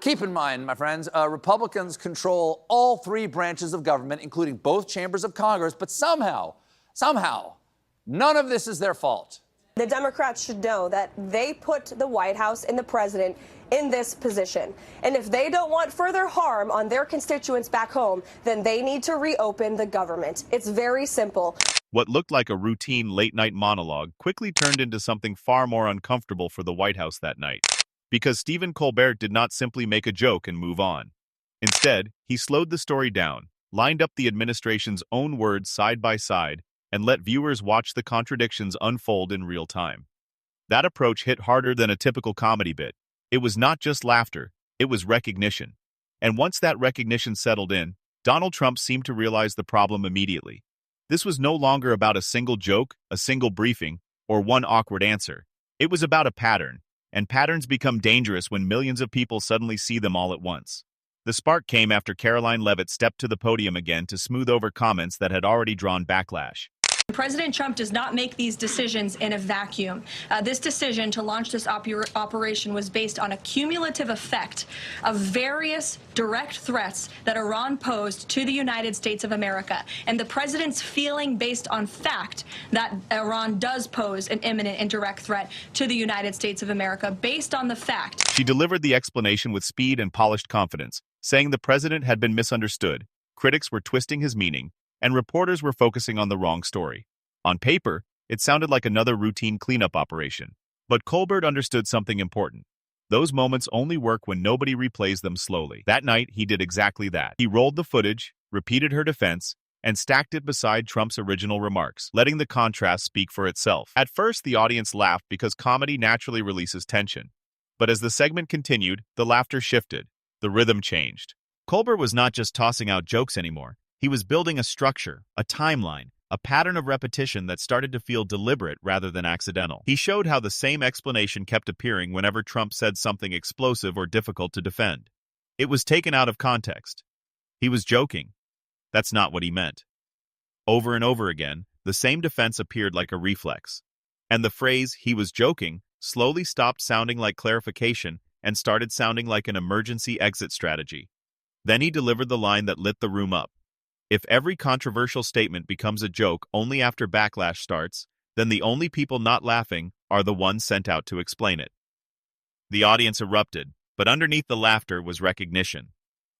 Keep in mind, my friends, Republicans control all three branches of government, including both chambers of Congress, but somehow, none of this is their fault. The Democrats should know that they put the White House and the president in this position. And if they don't want further harm on their constituents back home, then they need to reopen the government. It's very simple. What looked like a routine late-night monologue quickly turned into something far more uncomfortable for the White House that night. Because Stephen Colbert did not simply make a joke and move on. Instead, he slowed the story down, lined up the administration's own words side by side, and let viewers watch the contradictions unfold in real time. That approach hit harder than a typical comedy bit. It was not just laughter, it was recognition. And once that recognition settled in, Donald Trump seemed to realize the problem immediately. This was no longer about a single joke, a single briefing, or one awkward answer. It was about a pattern, and patterns become dangerous when millions of people suddenly see them all at once. The spark came after Caroline Leavitt stepped to the podium again to smooth over comments that had already drawn backlash. President Trump does not make these decisions in a vacuum. This decision to launch this operation was based on a cumulative effect of various direct threats that Iran posed to the United States of America, and the president's feeling based on fact that Iran does pose an imminent and direct threat to the United States of America based on the fact. She delivered the explanation with speed and polished confidence, saying the president had been misunderstood, critics were twisting his meaning, and reporters were focusing on the wrong story. On paper, it sounded like another routine cleanup operation. But Colbert understood something important. Those moments only work when nobody replays them slowly. That night, he did exactly that. He rolled the footage, repeated her defense, and stacked it beside Trump's original remarks, letting the contrast speak for itself. At first, the audience laughed because comedy naturally releases tension. But as the segment continued, the laughter shifted. The rhythm changed. Colbert was not just tossing out jokes anymore. He was building a structure, a timeline, a pattern of repetition that started to feel deliberate rather than accidental. He showed how the same explanation kept appearing whenever Trump said something explosive or difficult to defend. It was taken out of context. He was joking. That's not what he meant. Over and over again, the same defense appeared like a reflex. And the phrase, "he was joking," slowly stopped sounding like clarification and started sounding like an emergency exit strategy. Then he delivered the line that lit the room up. If every controversial statement becomes a joke only after backlash starts, then the only people not laughing are the ones sent out to explain it. The audience erupted, but underneath the laughter was recognition.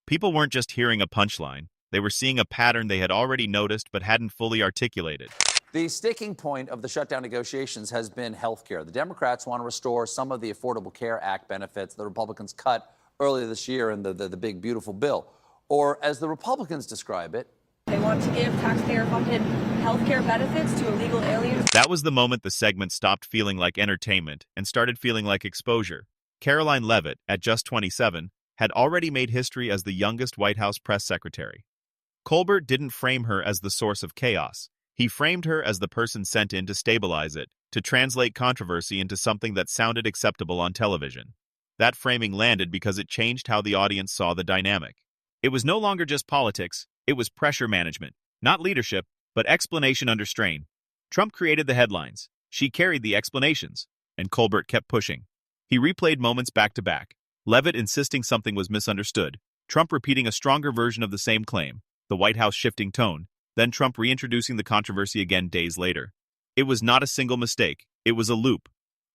People weren't just hearing a punchline, they were seeing a pattern they had already noticed but hadn't fully articulated. The sticking point of the shutdown negotiations has been health care. The Democrats want to restore some of the Affordable Care Act benefits the Republicans cut earlier this year in the big, beautiful bill. Or, as the Republicans describe it, They want to give taxpayer-funded health care benefits to illegal aliens. That was the moment the segment stopped feeling like entertainment and started feeling like exposure. Caroline Leavitt, at just 27, had already made history as the youngest White House press secretary. Colbert didn't frame her as the source of chaos. He framed her as the person sent in to stabilize it, to translate controversy into something that sounded acceptable on television. That framing landed because it changed how the audience saw the dynamic. It was no longer just politics. It was pressure management, not leadership, but explanation under strain. Trump created the headlines. She carried the explanations. And Colbert kept pushing. He replayed moments back to back. Leavitt insisting something was misunderstood. Trump repeating a stronger version of the same claim. The White House shifting tone. Then Trump reintroducing the controversy again days later. It was not a single mistake. It was a loop.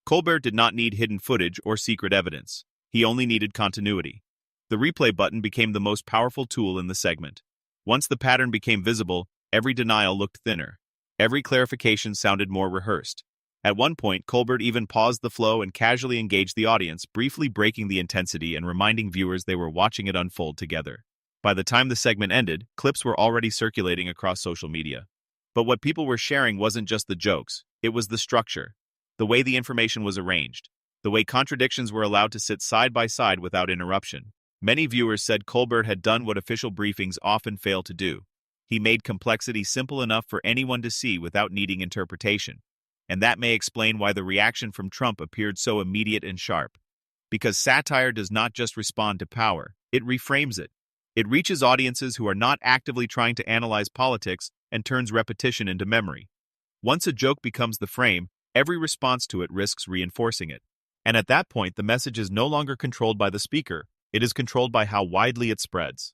Colbert did not need hidden footage or secret evidence. He only needed continuity. The replay button became the most powerful tool in the segment. Once the pattern became visible, every denial looked thinner. Every clarification sounded more rehearsed. At one point, Colbert even paused the flow and casually engaged the audience, briefly breaking the intensity and reminding viewers they were watching it unfold together. By the time the segment ended, clips were already circulating across social media. But what people were sharing wasn't just the jokes, it was the structure, the way the information was arranged, the way contradictions were allowed to sit side by side without interruption. Many viewers said Colbert had done what official briefings often fail to do. He made complexity simple enough for anyone to see without needing interpretation. And that may explain why the reaction from Trump appeared so immediate and sharp. Because satire does not just respond to power, it reframes it. It reaches audiences who are not actively trying to analyze politics and turns repetition into memory. Once a joke becomes the frame, every response to it risks reinforcing it. And at that point, the message is no longer controlled by the speaker, It is controlled by how widely it spreads.